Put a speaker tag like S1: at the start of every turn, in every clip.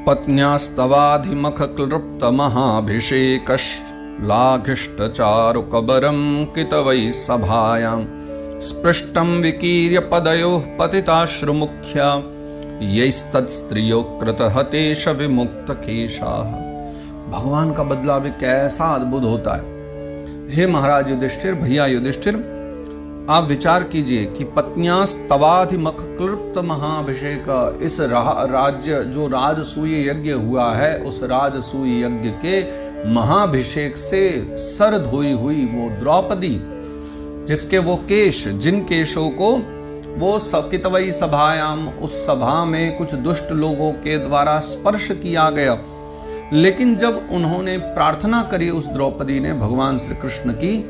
S1: पत्न्यास्तवाधिमखक्लृप्तमहाभिषेकश्लाघिष्टचारुकबरं कितवै सभायां स्पृष्टं विकीर्य पदयोः पतिताश्रुमुख्या यैस्तत्स्त्रियो कृतहतेश विमुक्तकेशाः। भगवान का बदला भी कैसा अद्भुत होता है। हे महाराज युधिष्ठिर, भैया युधिष्ठिर, आप विचार कीजिए कि पत्न्यास्तवाधिमखक्लृप्त महाभिषेक, इस राज्य जो राजसूय यज्ञ हुआ है, उस राजसूय यज्ञ के महाभिषेक से सर धोई हुई वो द्रौपदी, जिसके वो केश, जिन केशों को वो कितवई सभायाम, उस सभा में कुछ दुष्ट लोगों के द्वारा स्पर्श किया गया, लेकिन जब उन्होंने प्रार्थना करी उस द्रौपदी ने भगवान श्री कृष्ण की,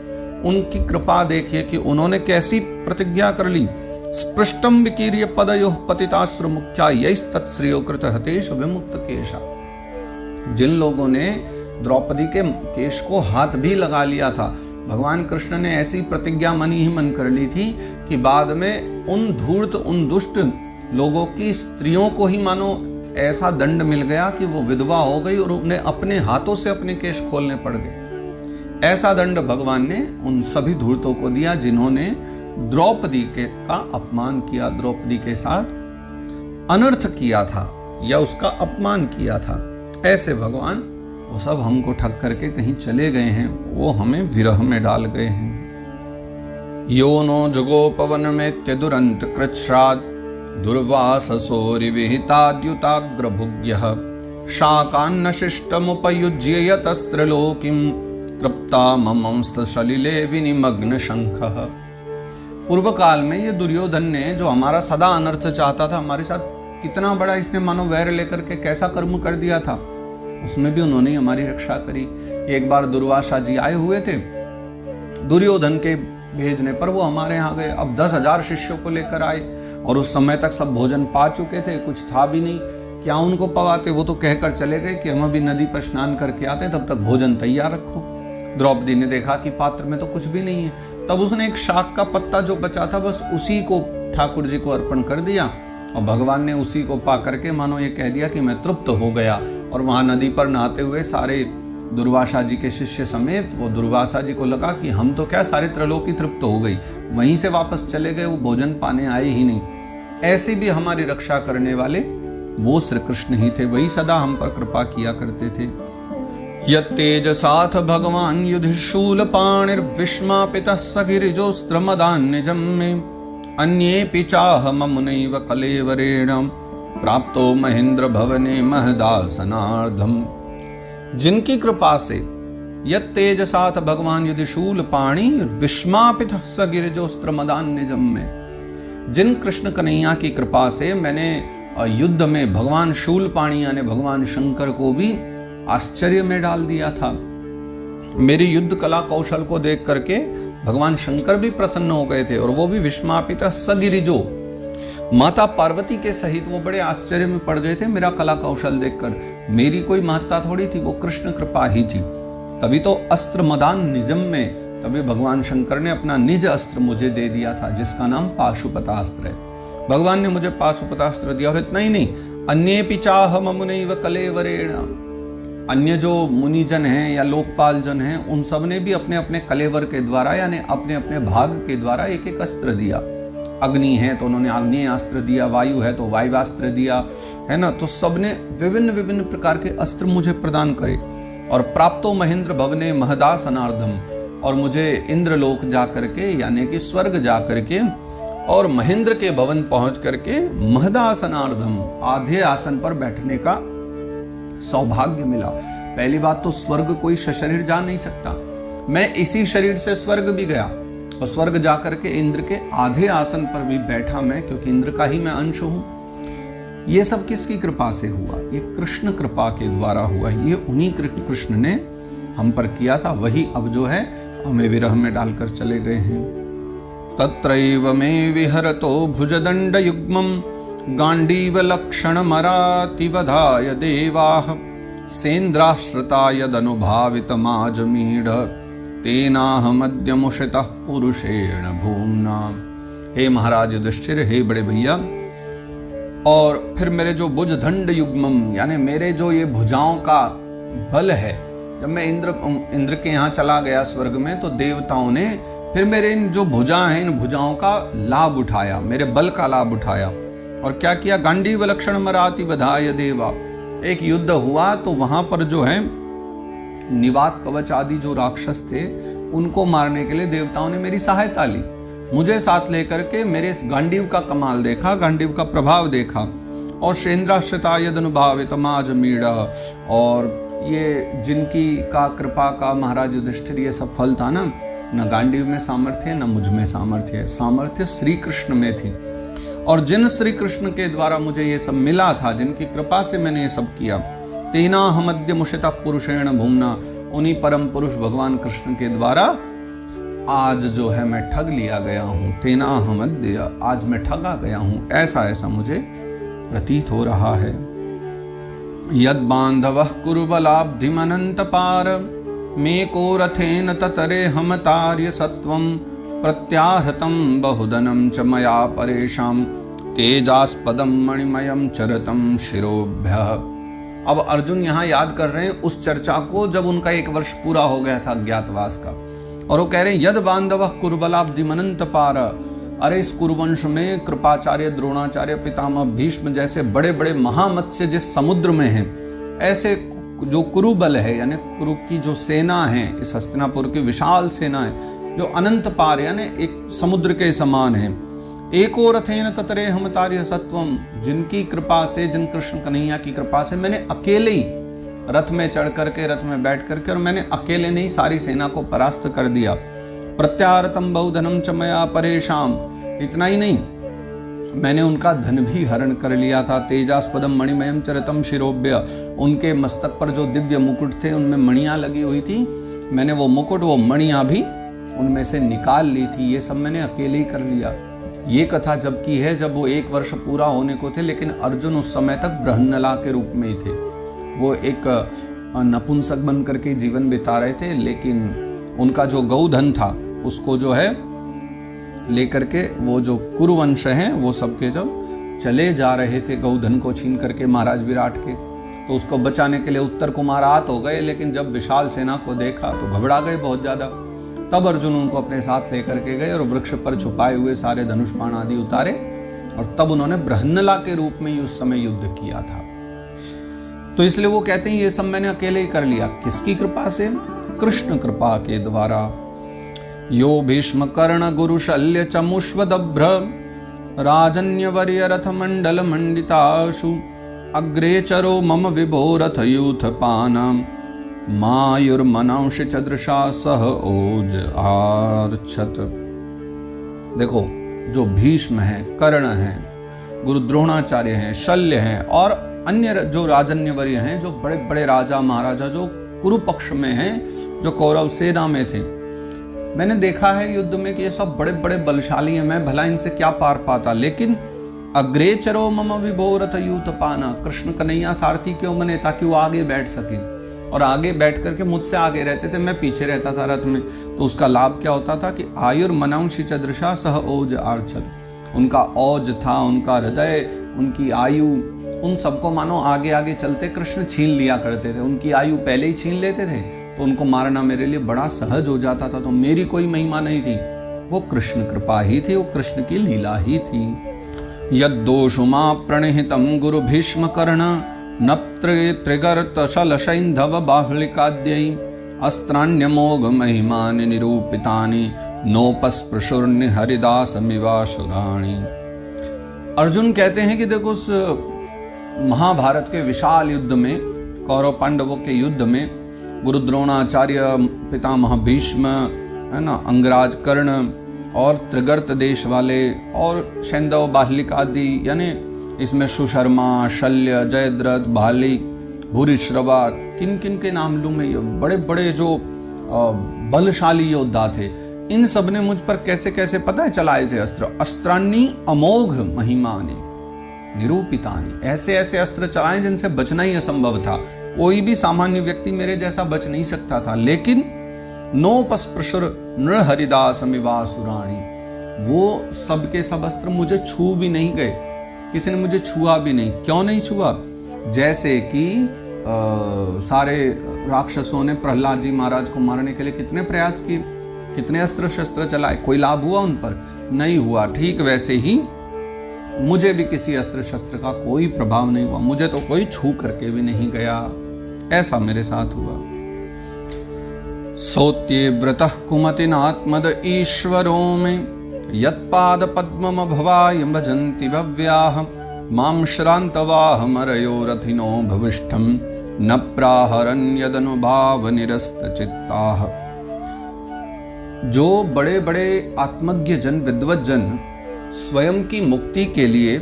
S1: उनकी कृपा देखिए कि उन्होंने कैसी प्रतिज्ञा कर ली। स्पृष्टम विकीर्य पदयोः पतिताश्रुमुख्या यैस्तत्श्रियो कृतहतेश विमुक्तकेशा। जिन लोगों ने द्रौपदी के केश को हाथ भी लगा लिया था, भगवान कृष्ण ने ऐसी प्रतिज्ञा मन ही मन कर ली थी कि बाद में उन धूर्त, उन दुष्ट लोगों की स्त्रियों को ही मानो ऐसा दंड मिल गया कि वो विधवा हो गई और उन्हें अपने हाथों से अपने केश खोलने पड़ गए। ऐसा दंड भगवान ने उन सभी धूर्तों को दिया जिन्होंने द्रौपदी का अपमान किया, द्रौपदी के साथ अनर्थ किया था या उसका अपमान किया था। ऐसे भगवान वो सब हमको ठग करके कहीं चले गए हैं, वो हमें विरह में डाल गए हैं। यो नो जुगोपवन में दुरंत कृच्छ्राद दुर्वाससोरि विहिताद्युताग्रभुग्यः शाकान्न शिष्टमुपयुज्य यतस्त्रलोकिं तृप्ता ममंस्तसलिले विनिमग्न शंखः। पूर्व काल में ये दुर्योधन ने, जो हमारा सदा अनर्थ चाहता था, हमारे साथ कितना बड़ा इसने मानो वैर लेकर के कैसा कर्म कर दिया था, उसमें भी उन्होंने हमारी रक्षा करी। एक बार दुर्वासा जी आए हुए थे, दुर्योधन के भेजने पर वो हमारे यहाँ गए। अब 10,000 शिष्यों को लेकर आए और उस समय तक सब भोजन पा चुके थे, कुछ था भी नहीं, क्या उनको पवाते। वो तो कहकर चले गए कि हम अभी नदी पर स्नान करके आते, तब तक भोजन तैयार रखो। द्रौपदी ने देखा कि पात्र में तो कुछ भी नहीं है, तब उसने एक शाक का पत्ता जो बचा था बस उसी को ठाकुर जी को अर्पण कर दिया और भगवान ने उसी को पा करके मानो ये कह दिया कि मैं तृप्त हो गया। और वहाँ नदी पर नहाते हुए सारे दुर्वासा जी के शिष्य समेत वो दुर्वासा जी को लगा कि हम तो क्या, सारे त्रिलोकी तृप्त हो गई, वहीं से वापस चले गए, वो भोजन पाने आए ही नहीं। ऐसे भी हमारी रक्षा करने वाले वो श्री कृष्ण ही थे, वही सदा हम पर कृपा किया करते थे। यत्तेजसाथ भगवान युधिशूल पाणिर्विस्मापितः सगिरिजोस्त्रमदान्यजं मे अन्येऽपि चाहममुनैव कलेवरेण प्राप्तो महेंद्र भवने महदासनार्धम। जिनकी कृपा से यत्तेजसाथ भगवान युधिशूल पाणि विस्मापितः सगिरिजोस्त्रमदान्यजं मे, जिन कृष्ण कन्हैया की कृपा से मैंने युद्ध में भगवान शूलपाणी यानी भगवान शंकर को भी आश्चर्य में डाल दिया था। मेरी युद्ध कला कौशल को देख करके भगवान शंकर भी प्रसन्न हो गए थे और वो भी विस्मापिता सगिरिजो, माता पार्वती के सहित वो बड़े आश्चर्य में पड़ गए थे मेरा कला कौशल देखकर। मेरी कोई महत्ता थोड़ी थी, वो कृष्ण कृपा ही थी। तभी तो अस्त्र मदान निजम में, तभी भगवान शंकर ने अपना निज अस्त्र मुझे दे दिया था, जिसका नाम पाशुपतास्त्र है। भगवान ने मुझे पाशुपतास्त्र दिया। और इतना ही नहीं, अन्येऽपि चाहममुनैव कलेवरेण, अन्य जो मुनिजन हैं या लोकपाल जन हैं, उन सब ने भी अपने अपने कलेवर के द्वारा यानी अपने अपने भाग के द्वारा एक एक अस्त्र दिया। अग्नि है तो उन्होंने आग्नेय अस्त्र दिया, वायु है तो वायुवास्त्र दिया, है ना। तो सबने विभिन्न विभिन्न प्रकार के अस्त्र मुझे प्रदान करे। और प्राप्तो महेंद्र भवने महदासनार्धम, और मुझे इंद्रलोक जा करके यानी कि स्वर्ग जा करके और महेंद्र के भवन पहुंच करके महदासनार्धम, आधे आसन पर बैठने का सौभाग्य मिला। पहली बात तो स्वर्ग कोई सशरीर जा नहीं सकता, मैं इसी शरीर से स्वर्ग भी गया और स्वर्ग जाकर के इंद्र के आधे आसन पर भी बैठा मैं, क्योंकि इंद्र का ही मैं अंश हूं। ये सब किसकी कृपा से हुआ? ये कृष्ण कृपा के द्वारा हुआ। ये उन्हीं कृष्ण ने हम पर किया था, वही अब जो है हमें विरह में डालकर चले गए हैं। तत्रैव मे विहरतो भुजदंड युग्मं गांडीव लक्षण मरातिवधाय देवाः सेन्द्राश्रिता यदनुभावितमाजमीढ तेनाहमद्यमुषितः पुरुषेण भूम्ना। हे महाराज युधिष्ठिर, हे बड़े भैया, और फिर मेरे जो भुजदंड युग्मम, यानी मेरे जो ये भुजाओं का बल है, जब मैं इंद्र के यहाँ चला गया स्वर्ग में, तो देवताओं ने फिर मेरे इन जो भुजा हैं, इन भुजाओं का लाभ उठाया, मेरे बल का लाभ उठाया। और क्या किया? गांडीव लक्षण मराति बधाय देवा। एक युद्ध हुआ तो वहां पर जो है निवात कवच आदि जो राक्षस थे, उनको मारने के लिए देवताओं ने मेरी सहायता ली। मुझे साथ लेकर के मेरे इस गांडीव का कमाल देखा, गांडीव का प्रभाव देखा। और शेंद्राश्रिता यदनुभावित माज मीड़ा, और ये जिनकी का कृपा का महाराज युधिष्ठिर ये सब फल था ना, न गांडीव में सामर्थ्य है, न मुझ में सामर्थ्य है, सामर्थ्य श्री कृष्ण में थी। और जिन श्री कृष्ण के द्वारा मुझे ये सब मिला था, जिनकी कृपा से मैंने ये सब किया, तेना हमद्य मुषिता पुरुषेण भूमना, उन्हीं परम पुरुष भगवान कृष्ण के द्वारा आज जो है मैं ठग लिया गया हूँ। तेना हमद्य, आज मैं ठगा गया हूँ, ऐसा मुझे प्रतीत हो रहा है। यद बांधवः कुरुबलाब्धिमनंत पार, मेको रथेन ततरे हम तार्य सत्वम, प्रत्याहृतं बहुधनं च मया परेशां, तेजास्पदं मणिमयं चरतं शिरोभ्यः। अब अर्जुन यहाँ याद कर रहे हैं उस चर्चा को जब उनका 1 वर्ष पूरा हो गया था अज्ञातवास का, और वो कह रहे हैं यद बांधवः कुरुबलाब्धिमनंत पार। अरे इस कुरुवंश में कृपाचार्य, द्रोणाचार्य, पितामह भीष्म जैसे बड़े बड़े महामत्स्य जिस समुद्र में हैं, ऐसे जो कुरुबल है, यानी कुरु की जो सेना है, इस हस्तिनापुर की विशाल सेना है, जो अनंत पार यानी एक समुद्र के समान है। एको रथेन ततरे हम तार्य सत्वम, जिनकी कृपा से, जिन कृष्ण कन्हैया की कृपा से मैंने अकेले ही रथ में चढ़ करके, रथ में बैठ करके, और मैंने अकेले नहीं सारी सेना को परास्त कर दिया। प्रत्यारतम बहुधनम च मया परेशान, इतना ही नहीं, मैंने उनका धन भी हरण कर लिया था। तेजास्पदम मणिमयम चरतम शिरोभ्य, उनके मस्तक पर जो दिव्य मुकुट थे उनमें मणियां लगी हुई थी, मैंने वो मुकुट, वो मणियां भी उनमें से निकाल ली थी। ये सब मैंने अकेले ही कर लिया। ये कथा जब की है जब वो 1 वर्ष पूरा होने को थे, लेकिन अर्जुन उस समय तक बृहन्नला के रूप में ही थे। वो एक नपुंसक बन करके जीवन बिता रहे थे, लेकिन उनका जो गौधन था उसको जो है लेकर के वो जो कुरुवंश हैं वो सबके जब चले जा रहे थे गौधन को छीन करके महाराज विराट के, तो उसको बचाने के लिए उत्तर कुमार आत हो गए, लेकिन जब विशाल सेना को देखा तो घबरा गए बहुत ज़्यादा। तब अर्जुन उनको अपने साथ लेकर के गए और वृक्ष पर छुपाए हुए सारे धनुष बाण आदि उतारे, और तब उन्होंने बृहन्नला के रूप में ही उस समय युद्ध किया था। तो इसलिए वो कहते हैं ये सब मैंने अकेले ही कर लिया। किसकी कृपा से? कृष्ण कृपा के द्वारा। यो भीष्म कर्ण गुरु शल्य चमुष्वदभ्र, राजन्यवर्य रथ मंडल मंडिताशु, अग्रे चरो मम विभो रथ यूथ पानम, मायुर्मनांश चदृशा सह ओज आर्छत। देखो, जो भीष्म हैं, कर्ण हैं, गुरु द्रोणाचार्य हैं, शल्य हैं, और अन्य जो राजन्यवर्य हैं, जो बड़े बड़े राजा महाराजा जो कुरु पक्ष में हैं, जो कौरव सेना में थे, मैंने देखा है युद्ध में कि ये सब बड़े बड़े बलशाली हैं, मैं भला इनसे क्या पार पाता। लेकिन अग्रे चरो मम विभो रथ यूथ पाना, कृष्ण कन्हैया सारथी क्यों बने? ताकि वो आगे बैठ सके, और आगे बैठ करके मुझसे आगे रहते थे, मैं पीछे रहता था रथ में। तो उसका लाभ क्या होता था कि आयुर्मनांशी चदृशा सह ओज आर्छत, उनका औज था, उनका हृदय, उनकी आयु, उन सबको मानो आगे आगे चलते कृष्ण छीन लिया करते थे। उनकी आयु पहले ही छीन लेते थे, तो उनको मारना मेरे लिए बड़ा सहज हो जाता था। तो मेरी कोई महिमा नहीं थी, वो कृष्ण कृपा ही थी, वो कृष्ण की लीला ही थी। यद्दोषुमा प्रणहितम गुरु भीष्म कर्ण, नप्त्रे त्रिगर्त शल शैंधव बाहुलिकाद्यै, अस्त्राण्यमोघ महिमानि निरूपितानि, नोपस्पृशुर्नि हरिदासमिवासुराणि। अर्जुन कहते हैं कि देखो, उस महाभारत के विशाल युद्ध में, कौरव पांडवों के युद्ध में, गुरु द्रोणाचार्य, पितामह भीष्म, है ना, अंगराज कर्ण, और त्रिगर्त देश वाले, और शैंदव बाहलिक आदि, यानी इसमें सुशर्मा, शल्य, जयद्रथ, भालिक, भूरिश्रवा, किन किन के नाम लूँ मैं, ये बड़े बड़े जो बलशाली योद्धा थे, इन सब ने मुझ पर कैसे कैसे पता है चलाए थे अस्त्र। अस्त्राण्य अमोघ महिमानि निरूपितानि, ऐसे ऐसे अस्त्र चलाए जिनसे बचना ही असंभव था। कोई भी सामान्य व्यक्ति मेरे जैसा बच नहीं सकता था। लेकिन नोपस्पृशुर नृ हरिदासमिवासुराणि, वो सब के सब अस्त्र मुझे छू भी नहीं गए, किसी ने मुझे छुआ भी नहीं। क्यों नहीं छुआ? जैसे कि सारे राक्षसों ने प्रहलाद जी महाराज को मारने के लिए कितने प्रयास किए, कितने अस्त्र शस्त्र चलाए, कोई लाभ हुआ उन पर? नहीं हुआ। ठीक वैसे ही मुझे भी किसी अस्त्र शस्त्र का कोई प्रभाव नहीं हुआ, मुझे तो कोई छू करके भी नहीं गया। ऐसा मेरे साथ हुआ। सोत्ये व्रतः कुमतिनात्मद ईश्वरो में यत्पाद पद्मम भवाय भजन्ति भव्याः मां श्रान्तवाह मरयो रथिनो भविष्ठं न प्राहरन् यदनुभाव निरस्त चित्ताः। जो बड़े बड़े आत्मज्ञ जन, विद्वत जन स्वयं की मुक्ति के लिए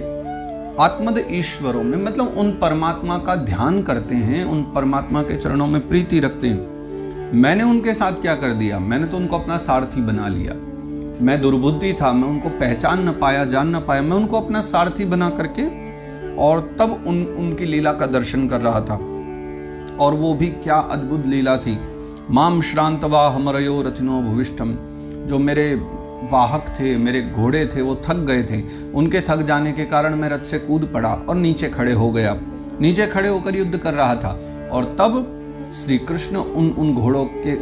S1: आत्मद ईश्वरों में, मतलब उन परमात्मा का ध्यान करते हैं, उन परमात्मा के चरणों में प्रीति रखते हैं। मैंने उनके साथ क्या कर दिया? मैंने तो उनको अपना सारथी बना लिया। मैं दुर्बुद्धि था, मैं उनको पहचान न पाया, जान न पाया। मैं उनको अपना सारथी बना करके और तब उनकी लीला का दर्शन कर रहा था। और वो भी क्या अद्भुत लीला थी। माम श्रांतवा हमरयो रथिनो भविष्ठम। जो मेरे वाहक थे, मेरे घोड़े थे, वो थक गए थे। उनके थक जाने के कारण मैं रथ से कूद पड़ा और नीचे खड़े हो गया। नीचे खड़े होकर युद्ध कर रहा था और तब श्री कृष्ण उन घोड़ों के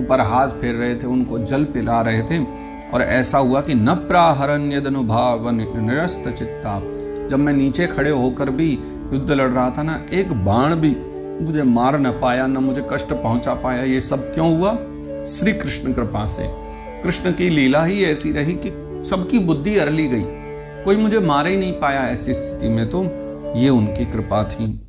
S1: ऊपर हाथ फेर रहे थे, उनको जल पिला रहे थे। और ऐसा हुआ कि न प्राहरन् यदनुभाव निरस्त चित्ता। जब मैं नीचे खड़े होकर भी युद्ध लड़ रहा था ना, एक बाण भी मुझे मार न पाया, न मुझे कष्ट पहुंचा पाया। ये सब क्यों हुआ? श्री कृष्ण कृपा से। कृष्ण की लीला ही ऐसी रही कि सबकी बुद्धि अरली गई, कोई मुझे मार ही नहीं पाया। ऐसी स्थिति में तो ये उनकी कृपा थी।